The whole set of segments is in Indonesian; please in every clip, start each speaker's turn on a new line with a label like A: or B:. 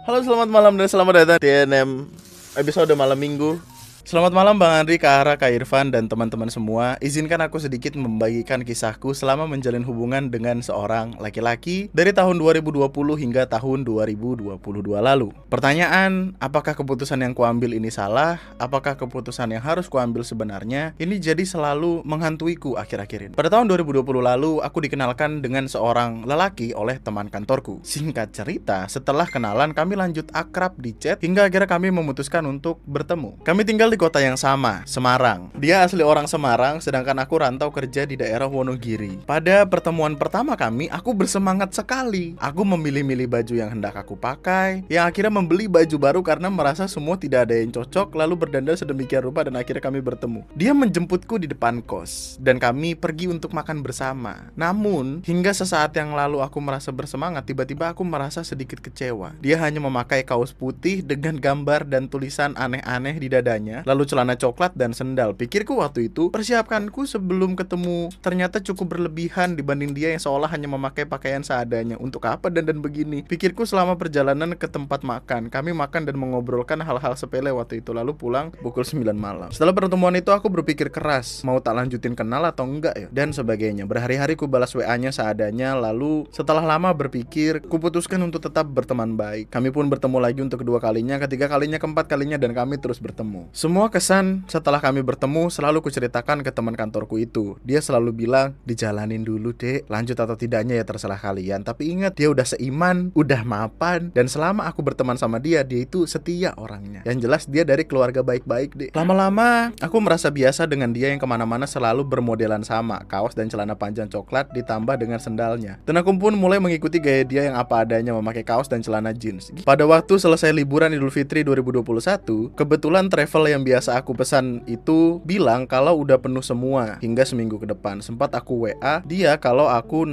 A: Halo, selamat malam dan selamat datang di NM episode malam minggu. Selamat malam Bang Andri, Kak Ara, Kak Irfan, dan teman-teman semua. Izinkan aku sedikit membagikan kisahku selama menjalin hubungan dengan seorang laki-laki dari tahun 2020 hingga tahun 2022 lalu. Pertanyaan, apakah keputusan yang kuambil ini salah? Apakah keputusan yang harus kuambil sebenarnya? Ini jadi selalu menghantuiku akhir-akhir ini. Pada tahun 2020 lalu, aku dikenalkan dengan seorang lelaki oleh teman kantorku. Singkat cerita, setelah kenalan kami lanjut akrab di chat hingga akhirnya kami memutuskan untuk bertemu. Kami tinggal di kota yang sama, Semarang. Dia asli orang Semarang, sedangkan aku rantau kerja di daerah Wonogiri. Pada pertemuan pertama kami, aku bersemangat sekali. Aku memilih-milih baju yang hendak aku pakai, yang akhirnya membeli baju baru karena merasa semua tidak ada yang cocok, lalu berdandan sedemikian rupa dan akhirnya kami bertemu. Dia menjemputku di depan kos, dan kami pergi untuk makan bersama. Namun, hingga sesaat yang lalu aku merasa bersemangat, tiba-tiba aku merasa sedikit kecewa. Dia hanya memakai kaos putih dengan gambar dan tulisan aneh-aneh di dadanya, lalu celana coklat dan sendal. Pikirku waktu itu, persiapkanku sebelum ketemu ternyata cukup berlebihan dibanding dia yang seolah hanya memakai pakaian seadanya. Untuk apa dandan begini? Pikirku selama perjalanan ke tempat makan. Kami makan dan mengobrolkan hal-hal sepele waktu itu, lalu pulang pukul 9 malam. Setelah pertemuan itu aku berpikir keras, mau tak lanjutin kenal atau enggak ya, dan sebagainya. Berhari-hari ku balas WA-nya seadanya, lalu setelah lama berpikir, kuputuskan untuk tetap berteman baik. Kami pun bertemu lagi untuk kedua kalinya, ketiga kalinya, keempat kalinya, dan kami terus bertemu. Semua kesan setelah kami bertemu selalu kuceritakan ke teman kantorku itu. Dia selalu bilang, dijalanin dulu dek, lanjut atau tidaknya ya terserah kalian. Tapi ingat, dia udah seiman, udah mapan, dan selama aku berteman sama dia itu setia orangnya. Yang jelas dia dari keluarga baik-baik dek. Lama-lama aku merasa biasa dengan dia yang kemana-mana selalu bermodelan sama, kaos dan celana panjang coklat ditambah dengan sendalnya. Dan aku pun mulai mengikuti gaya dia yang apa adanya, memakai kaos dan celana jeans. Pada waktu selesai liburan Idul Fitri 2021, kebetulan travel yang biasa aku pesan itu bilang kalau udah penuh semua hingga seminggu ke depan. Sempat aku WA dia kalau aku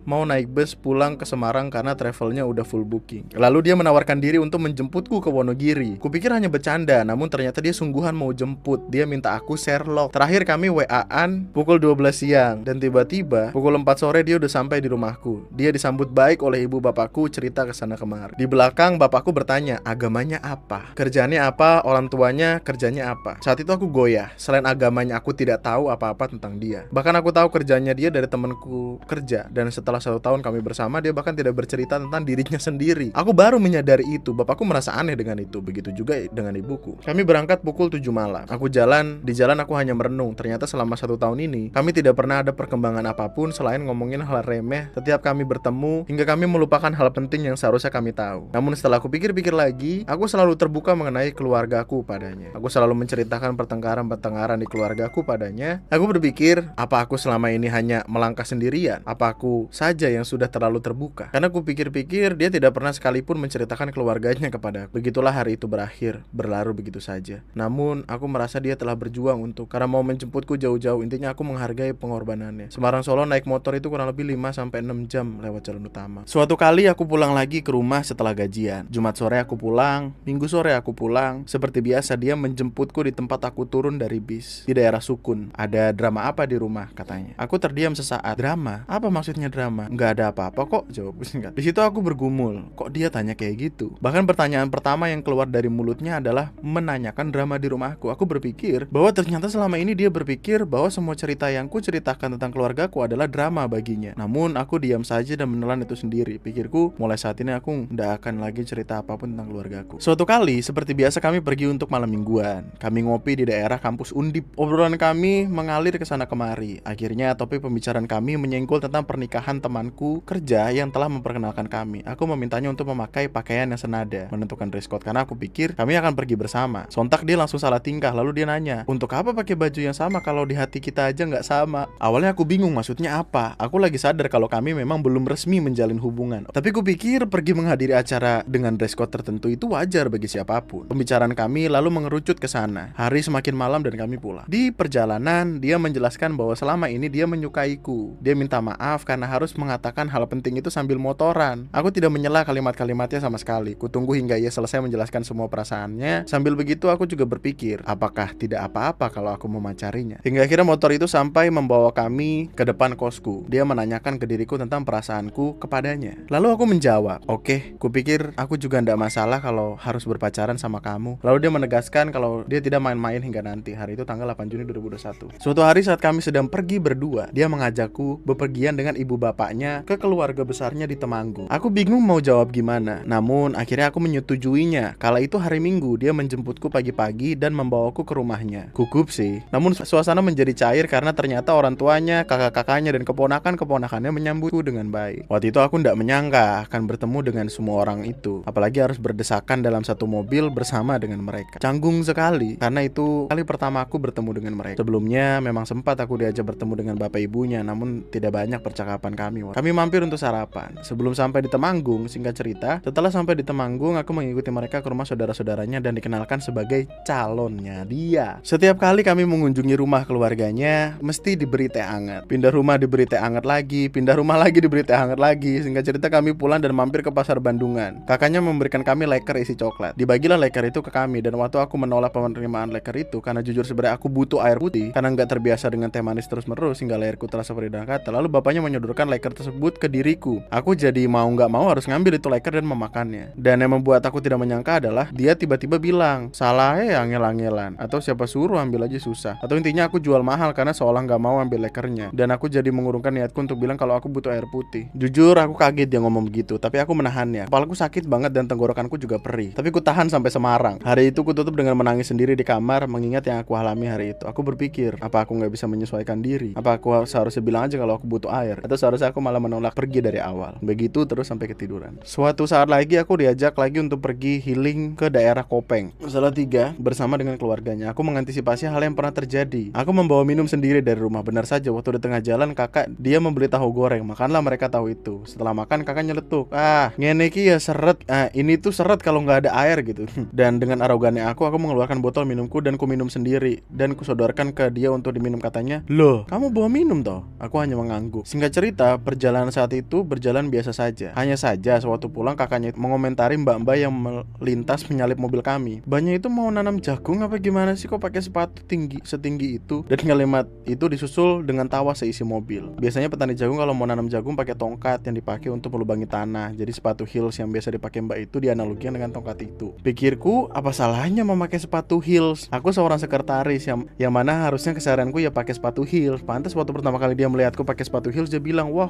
A: mau naik bus pulang ke Semarang karena travelnya udah full booking. Lalu dia menawarkan diri untuk menjemputku ke Wonogiri. Kupikir hanya bercanda, namun ternyata dia sungguhan mau jemput. Dia minta aku Sherlock. Terakhir kami WA-an pukul 12 siang dan tiba-tiba pukul 4 sore dia udah sampai di rumahku. Dia disambut baik oleh ibu bapakku, cerita kesana kemari. Di belakang bapakku bertanya, agamanya apa? Kerjaannya apa? Orang tuanya kerjanya apa? Saat itu aku goyah. Selain agamanya, aku tidak tahu apa-apa tentang dia. Bahkan aku tahu kerjanya dia dari temanku kerja. Dan setelah 1 tahun kami bersama, dia bahkan tidak bercerita tentang dirinya sendiri. Aku baru menyadari itu. Bapakku merasa aneh dengan itu. Begitu juga dengan ibuku. Kami berangkat pukul 7 malam. Di jalan aku hanya merenung. Ternyata selama 1 tahun ini, kami tidak pernah ada perkembangan apapun selain ngomongin hal remeh setiap kami bertemu, hingga kami melupakan hal penting yang seharusnya kami tahu. Namun setelah aku pikir-pikir lagi, aku selalu terbuka mengenai keluargaku padanya. Aku selalu menceritakan pertengkaran di keluargaku padanya. Aku berpikir, apa aku selama ini hanya melangkah sendirian? Apa aku saja yang sudah terlalu terbuka? Karena aku pikir-pikir, dia tidak pernah sekalipun menceritakan keluarganya kepada aku. Begitulah hari itu berakhir, berlalu begitu saja. Namun, aku merasa dia telah berjuang karena mau menjemputku jauh-jauh. Intinya aku menghargai pengorbanannya. Semarang Solo naik motor itu kurang lebih 5-6 jam lewat jalan utama. Suatu kali aku pulang lagi ke rumah setelah gajian. Jumat sore aku pulang, Minggu sore aku pulang. Seperti biasa dia menjemputku di tempat aku turun dari bis di daerah Sukun. Ada drama apa di rumah katanya. Aku terdiam sesaat. Drama? Apa maksudnya drama? Nggak ada apa-apa kok, jawabku singkat. Di situ aku bergumul. Kok dia tanya kayak gitu? Bahkan pertanyaan pertama yang keluar dari mulutnya adalah menanyakan drama di rumahku. Aku berpikir bahwa ternyata selama ini dia berpikir bahwa semua cerita yang ku ceritakan tentang keluargaku adalah drama baginya. Namun aku diam saja dan menelan itu sendiri. Pikirku, mulai saat ini aku tidak akan lagi cerita apapun tentang keluargaku. Suatu kali, seperti biasa kami pergi untuk malam mingguan. Kami ngopi di daerah kampus Undip. Obrolan kami mengalir ke sana kemari. Akhirnya topik pembicaraan kami menyenggol tentang pernikahan temanku kerja yang telah memperkenalkan kami. Aku memintanya untuk memakai pakaian yang senada, menentukan dress code karena aku pikir kami akan pergi bersama. Sontak dia langsung salah tingkah, lalu dia nanya, untuk apa pakai baju yang sama kalau di hati kita aja nggak sama? Awalnya aku bingung maksudnya apa. Aku lagi sadar kalau kami memang belum resmi menjalin hubungan. Tapi kupikir pergi menghadiri acara dengan dress code tertentu itu wajar bagi siapapun. Pembicaraan kami lalu mengerucut ke sana. Hari semakin malam dan kami pulang. Di perjalanan, dia menjelaskan bahwa selama ini dia menyukaiku. Dia minta maaf karena harus mengatakan hal penting itu sambil motoran. Aku tidak menyela kalimat-kalimatnya sama sekali. Kutunggu hingga ia selesai menjelaskan semua perasaannya. Sambil begitu aku juga berpikir, apakah tidak apa-apa kalau aku memacarinya. Hingga akhirnya motor itu sampai membawa kami ke depan kosku. Dia menanyakan ke diriku tentang perasaanku kepadanya. Lalu aku menjawab, oke, kupikir aku juga tidak masalah kalau harus berpacaran sama kamu. Lalu dia menegaskan kalau dia tidak main-main hingga nanti. Hari itu tanggal 8 Juni 2021. Suatu hari saat kami sedang pergi berdua, dia mengajakku bepergian dengan ibu bapaknya ke keluarga besarnya di Temanggung. Aku bingung mau jawab gimana. Namun akhirnya aku menyetujuinya. Kala itu hari Minggu, dia menjemputku pagi-pagi dan membawaku ke rumahnya. Gugup sih. Namun suasana menjadi cair karena ternyata orang tuanya, kakak-kakaknya dan keponakan-keponakannya menyambutku dengan baik. Waktu itu aku tidak menyangka akan bertemu dengan semua orang itu, apalagi harus berdesakan dalam satu mobil bersama dengan mereka. Canggung sekali karena itu kali pertama aku bertemu dengan mereka. Sebelumnya memang sempat aku diajak bertemu dengan bapak ibunya, namun tidak banyak percakapan kami. Kami mampir untuk sarapan. Sebelum sampai di Temanggung, singkat cerita, setelah sampai di Temanggung aku mengikuti mereka ke rumah saudara-saudaranya dan dikenalkan sebagai calonnya dia. Setiap kali kami mengunjungi rumah keluarganya, mesti diberi teh hangat. Pindah rumah diberi teh hangat lagi, pindah rumah lagi diberi teh hangat lagi. Singkat cerita kami pulang dan mampir ke pasar Bandungan. Kakaknya memberikan kami leker isi coklat. Dibagilah leker itu ke kami dan waktu aku menolak penerimaan leker itu karena jujur sebenarnya aku butuh air putih karena nggak terbiasa dengan teh manis terus-menerus hingga leherku terasa perih dan kata. Lalu bapaknya menyodorkan leker tersebut ke diriku. Aku jadi mau nggak mau harus ngambil itu leker dan memakannya. Dan yang membuat aku tidak menyangka adalah dia tiba-tiba bilang, salah ya angel-angelan, atau siapa suruh ambil aja susah, atau intinya aku jual mahal karena seolah nggak mau ambil lekernya. Dan aku jadi mengurungkan niatku untuk bilang kalau aku butuh air putih. Jujur aku kaget dia ngomong begitu, tapi aku menahannya. Kepalaku sakit banget dan tenggorokanku juga perih, tapi ku tahan sampai Semarang. Hari itu ku tutup dengan menangis sendiri di kamar mengingat yang aku alami hari itu. Aku berpikir, apa aku nggak bisa menyesuaikan diri? Apa aku seharusnya bilang aja kalau aku butuh air? Atau seharusnya aku malah menolak pergi dari awal? Begitu terus sampai ketiduran. Suatu saat lagi aku diajak lagi untuk pergi healing ke daerah Kopeng. Salah 3 bersama dengan keluarganya. Aku mengantisipasi hal yang pernah terjadi. Aku membawa minum sendiri dari rumah. Benar saja waktu di tengah jalan kakak dia membeli tahu goreng. Makanlah mereka tahu itu. Setelah makan kakak nyeletuk, ngene iki ya seret. Ini tuh seret kalau nggak ada air gitu. Dan dengan arogannya aku mengeluarkan botol minumku dan ku minum sendiri dan ku sodorkan ke dia untuk diminum. Katanya, loh kamu bawa minum toh? Aku hanya mengangguk. Singkat cerita, perjalanan saat itu berjalan biasa saja. Hanya saja sewaktu pulang kakaknya mengomentari mbak-mbak yang melintas menyalip mobil kami. Banyak itu mau nanam jagung apa gimana sih kok pakai sepatu setinggi itu? Dan kalimat itu disusul dengan tawa seisi mobil. Biasanya petani jagung kalau mau nanam jagung pakai tongkat yang dipakai untuk melubangi tanah. Jadi sepatu heels yang biasa dipakai mbak itu dianalogikan dengan tongkat itu. Pikirku, apa salahnya memakai sepatu heels? Aku seorang sekretaris yang mana harusnya keseharianku ya pakai sepatu heels. Pantas waktu pertama kali dia melihatku pakai sepatu heels dia bilang, wah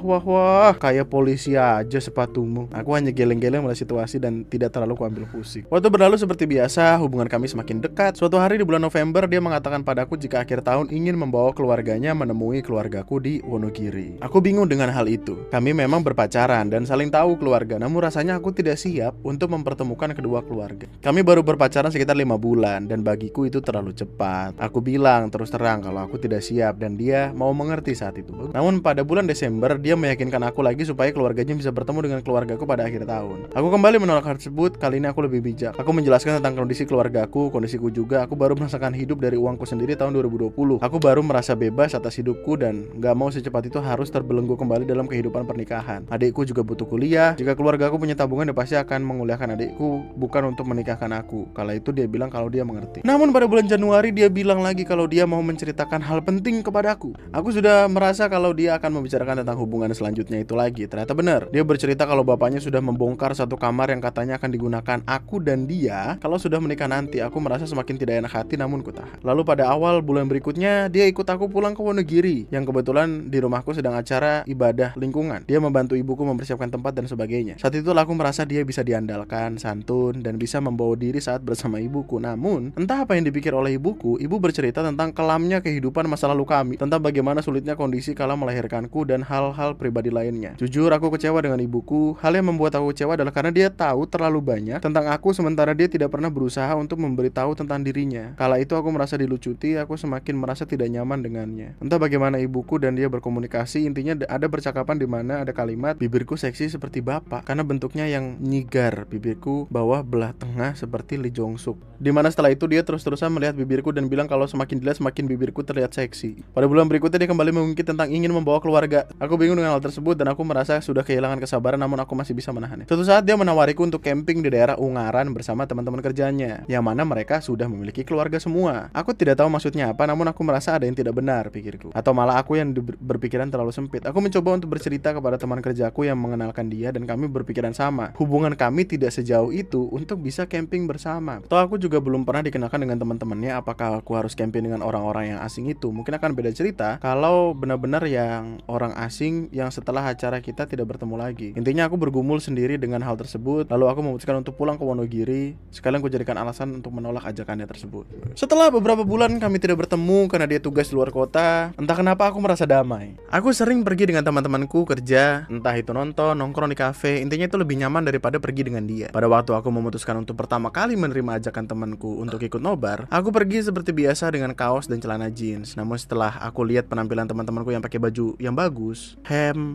A: kayak polisi aja sepatumu. Aku hanya geleng-geleng melihat situasi dan tidak terlalu kuambil pusing. Waktu berlalu seperti biasa, hubungan kami semakin dekat. Suatu hari di bulan November dia mengatakan padaku jika akhir tahun ingin membawa keluarganya menemui keluargaku di Wonogiri. Aku bingung dengan hal itu. Kami memang berpacaran dan saling tahu keluarga, namun rasanya aku tidak siap untuk mempertemukan kedua keluarga. Kami baru berpacaran sekitar 5 bulan dan bagiku itu terlalu cepat. Aku bilang terus terang kalau aku tidak siap dan dia mau mengerti saat itu. Namun pada bulan Desember dia meyakinkan aku lagi supaya keluarganya bisa bertemu dengan keluargaku pada akhir tahun. Aku kembali menolak hal tersebut. Kali ini aku lebih bijak. Aku menjelaskan tentang kondisi keluargaku, kondisiku juga. Aku baru merasakan hidup dari uangku sendiri tahun 2020. Aku baru merasa bebas atas hidupku dan gak mau secepat itu harus terbelenggu kembali dalam kehidupan pernikahan. Adikku juga butuh kuliah. Jika keluargaku punya tabungan dia pasti akan menguliahkan adikku, bukan untuk menikahkan aku. Kala itu dia bilang kalau dia mengerti. Namun pada bulan Januari dia bilang lagi kalau dia mau menceritakan hal penting kepadaku. Aku sudah merasa kalau dia akan membicarakan tentang hubungan selanjutnya itu lagi. Ternyata benar. Dia bercerita kalau bapaknya sudah membongkar satu kamar yang katanya akan digunakan aku dan dia kalau sudah menikah nanti. Aku merasa semakin tidak enak hati namun kutahan. Lalu pada awal bulan berikutnya dia ikut aku pulang ke Wonogiri yang kebetulan di rumahku sedang acara ibadah lingkungan. Dia membantu ibuku mempersiapkan tempat dan sebagainya. Saat itu aku merasa dia bisa diandalkan, santun dan bisa membawa diri saat bersama ibuku. Namun entah apa yang dipikir oleh ibuku, ibu bercerita tentang kelamnya kehidupan masa lalu kami, tentang bagaimana sulitnya kondisi kala melahirkanku dan hal-hal pribadi lainnya. Jujur aku kecewa dengan ibuku. Hal yang membuat aku kecewa adalah karena dia tahu terlalu banyak tentang aku sementara dia tidak pernah berusaha untuk memberitahu tentang dirinya. Kala itu aku merasa dilucuti, aku semakin merasa tidak nyaman dengannya. Entah bagaimana ibuku dan dia berkomunikasi, intinya ada percakapan di mana ada kalimat bibirku seksi seperti bapak karena bentuknya yang nyigar, bibirku bawah belah tengah seperti Lee Jong Suk. Dimana setelah itu dia terus-terusan melihat bibirku dan bilang kalau semakin dilihat semakin bibirku terlihat seksi. Pada bulan berikutnya dia kembali mengungkit tentang ingin membawa keluarga. Aku bingung dengan hal tersebut dan aku merasa sudah kehilangan kesabaran, namun aku masih bisa menahannya. Suatu saat dia menawariku untuk camping di daerah Ungaran bersama teman-teman kerjanya, yang mana mereka sudah memiliki keluarga semua. Aku tidak tahu maksudnya apa, namun aku merasa ada yang tidak benar, pikirku. Atau malah aku yang berpikiran terlalu sempit. Aku mencoba untuk bercerita kepada teman kerjaku yang mengenalkan dia dan kami berpikiran sama. Hubungan kami tidak sejauh itu untuk bisa camping bersama. Toh aku juga belum pernah dikenalkan dengan teman-temannya. Apakah aku harus camping dengan orang-orang yang asing itu? Mungkin akan beda cerita kalau benar-benar yang orang asing yang setelah acara kita tidak bertemu lagi. Intinya aku bergumul sendiri dengan hal tersebut. Lalu aku memutuskan untuk pulang ke Wonogiri. Sekalian aku jadikan alasan untuk menolak ajakannya tersebut. Setelah beberapa bulan kami tidak bertemu karena dia tugas di luar kota, entah kenapa aku merasa damai. Aku sering pergi dengan teman-temanku kerja, entah itu nonton, nongkrong di kafe. Intinya itu lebih nyaman daripada pergi dengan dia. Pada waktu aku memutuskan untuk pertama kali menerima ajakan temanku untuk ikut nobar, aku pergi seperti biasa dengan kaos dan celana jeans. Namun setelah aku lihat penampilan teman-temanku yang pakai baju yang bagus,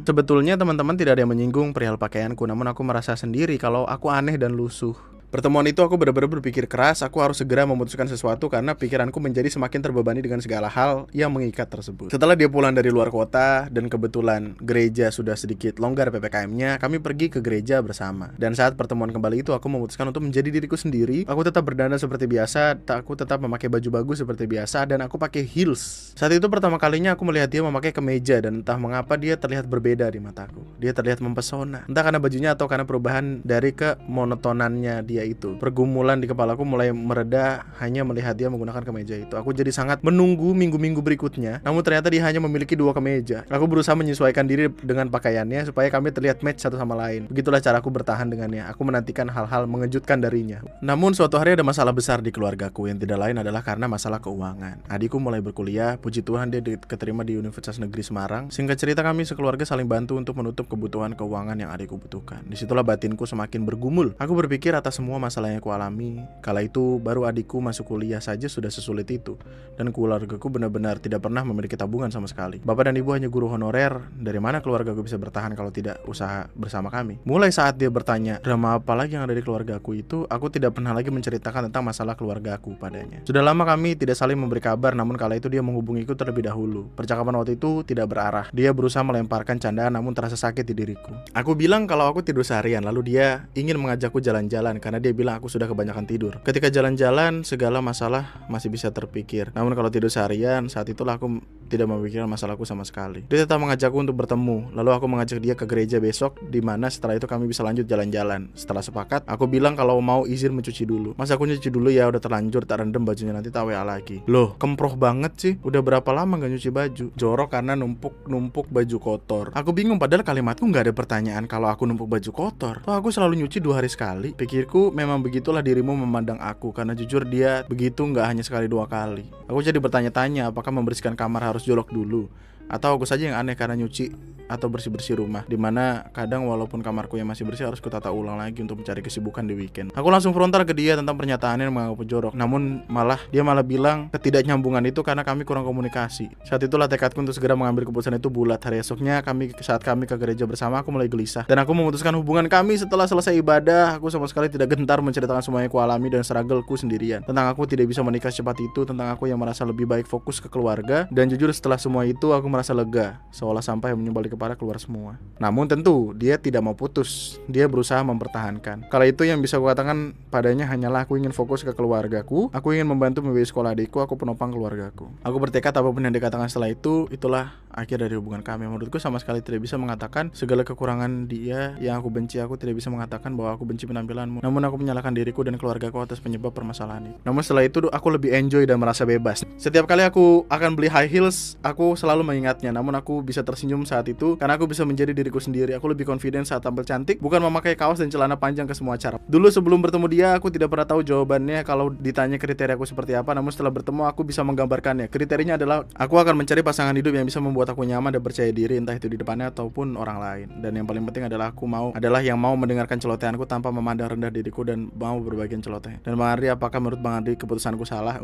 A: sebetulnya teman-teman tidak ada yang menyinggung perihal pakaianku, namun aku merasa sendiri kalau aku aneh dan lusuh. Pertemuan itu aku benar-benar berpikir keras, aku harus segera memutuskan sesuatu karena pikiranku menjadi semakin terbebani dengan segala hal yang mengikat tersebut. Setelah dia pulang dari luar kota dan kebetulan gereja sudah sedikit longgar PPKM-nya, kami pergi ke gereja bersama. Dan saat pertemuan kembali itu aku memutuskan untuk menjadi diriku sendiri. Aku tetap berdandan seperti biasa, aku tetap memakai baju bagus seperti biasa dan aku pakai heels. Saat itu pertama kalinya aku melihat dia memakai kemeja dan entah mengapa dia terlihat berbeda di mataku. Dia terlihat mempesona. Entah karena bajunya atau karena perubahan dari kemonotonannya dia itu. Pergumulan di kepalaku mulai mereda hanya melihat dia menggunakan kemeja itu. Aku jadi sangat menunggu minggu-minggu berikutnya, namun ternyata dia hanya memiliki 2 kemeja. Aku berusaha menyesuaikan diri dengan pakaiannya supaya kami terlihat match satu sama lain. Begitulah caraku bertahan dengannya. Aku menantikan hal-hal mengejutkan darinya. Namun suatu hari ada masalah besar di keluargaku yang tidak lain adalah karena masalah keuangan. Adikku mulai berkuliah, puji Tuhan dia diterima di Universitas Negeri Semarang. Singkat cerita kami sekeluarga saling bantu untuk menutup kebutuhan keuangan yang adikku butuhkan. Disitulah batinku semakin bergumul. Aku berpikir atas semua masalah yang kualami. Kala itu baru adikku masuk kuliah saja sudah sesulit itu, dan keluargaku benar-benar tidak pernah memiliki tabungan sama sekali. Bapak dan ibu hanya guru honorer. Dari mana keluargaku bisa bertahan kalau tidak usaha bersama kami? Mulai saat dia bertanya drama apa lagi yang ada di keluargaku itu, aku tidak pernah lagi menceritakan tentang masalah keluargaku padanya. Sudah lama kami tidak saling memberi kabar, namun kala itu dia menghubungiku terlebih dahulu. Percakapan waktu itu tidak berarah. Dia berusaha melemparkan candaan namun terasa sakit di diriku. Aku bilang kalau aku tidur seharian, lalu dia ingin mengajakku jalan-jalan karena dia bilang aku sudah kebanyakan tidur. Ketika jalan-jalan, segala masalah masih bisa terpikir. Namun kalau tidur seharian, saat itulah aku tidak memikirkan masalahku sama sekali. Dia tetap mengajakku untuk bertemu. Lalu aku mengajak dia ke gereja besok, di mana setelah itu kami bisa lanjut jalan-jalan. Setelah sepakat, aku bilang kalau mau izin mencuci dulu. Masa aku nyuci dulu ya, udah terlanjur, tak rendam bajunya nanti tak WA lagi. Loh, kemproh banget sih. Udah berapa lama gak nyuci baju? Jorok karena numpuk baju kotor. Aku bingung padahal kalimatku gak ada pertanyaan kalau aku numpuk baju kotor. Toh aku selalu nyuci 2 hari sekali. Pikirku memang begitulah dirimu memandang aku, karena jujur dia begitu gak hanya sekali 2 kali. Aku jadi bertanya-tanya apakah membersihkan kamar harus jolok dulu, atau aku saja yang aneh karena nyuci atau bersih-bersih rumah, dimana kadang walaupun kamarku yang masih bersih harus kutata ulang lagi untuk mencari kesibukan di weekend. Aku langsung frontal ke dia tentang pernyataannya yang menganggap jorok, namun dia malah bilang ketidaknyambungan itu karena kami kurang komunikasi. Saat itulah tekadku untuk segera mengambil keputusan itu bulat. Hari esoknya saat kami ke gereja bersama, aku mulai gelisah dan aku memutuskan hubungan kami setelah selesai ibadah. Aku sama sekali tidak gentar menceritakan semua yang kualami dan struggleku sendirian, tentang aku tidak bisa menikah secepat itu, tentang aku yang merasa lebih baik fokus ke keluarga. Dan jujur setelah semua itu aku merasa lega, seolah sampai menyumbal kepala keluar semua. Namun tentu dia tidak mau putus. Dia berusaha mempertahankan. Kala itu yang bisa kukatakan padanya hanyalah aku ingin fokus ke keluargaku. Aku ingin membantu membiayai sekolah adikku. Aku penopang keluargaku. Aku bertekad apapun yang dikatakan setelah itu, itulah akhir dari hubungan kami. Menurutku sama sekali tidak bisa mengatakan segala kekurangan dia yang aku benci. Aku tidak bisa mengatakan bahwa aku benci penampilanmu. Namun aku menyalahkan diriku dan keluargaku atas penyebab permasalahan itu. Namun setelah itu aku lebih enjoy dan merasa bebas. Setiap kali aku akan beli high heels, aku selalu mengingatnya. Namun aku bisa tersenyum saat itu karena aku bisa menjadi diriku sendiri. Aku lebih confident saat tampil cantik, bukan memakai kaos dan celana panjang ke semua acara. Dulu sebelum bertemu dia, aku tidak pernah tahu jawabannya kalau ditanya kriteria aku seperti apa. Namun setelah bertemu, aku bisa menggambarkannya. Kriterianya adalah aku akan mencari pasangan hidup yang bisa membuat membuat aku nyaman dan percaya diri, entah itu di depannya ataupun orang lain. Dan yang paling penting adalah yang mau mendengarkan celotehanku tanpa memandang rendah diriku dan mau berbagian celoteh. Dan Bang Andri, apakah menurut Bang Andri keputusanku salah?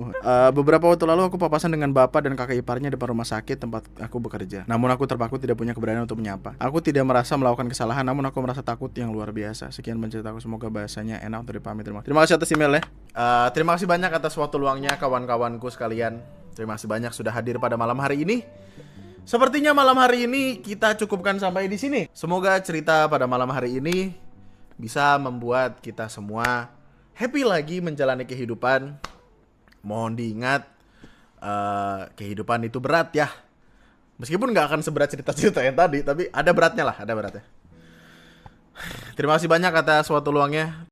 A: Beberapa waktu lalu aku papasan dengan bapak dan kakak iparnya depan rumah sakit tempat aku bekerja. Namun aku terpaku tidak punya keberanian untuk menyapa. Aku tidak merasa melakukan kesalahan, namun aku merasa takut yang luar biasa. Sekian penceritaku, semoga bahasanya enak untuk dipahami. Terima kasih atas email ya. Terima kasih banyak atas waktu luangnya kawan-kawanku sekalian. Terima kasih banyak sudah hadir pada malam hari ini. Sepertinya malam hari ini kita cukupkan sampai di sini. Semoga cerita pada malam hari ini bisa membuat kita semua happy lagi menjalani kehidupan. Mohon diingat, kehidupan itu berat ya. Meskipun nggak akan seberat cerita-cerita yang tadi, tapi ada beratnya lah, ada beratnya. Terima kasih banyak atas waktu luangnya.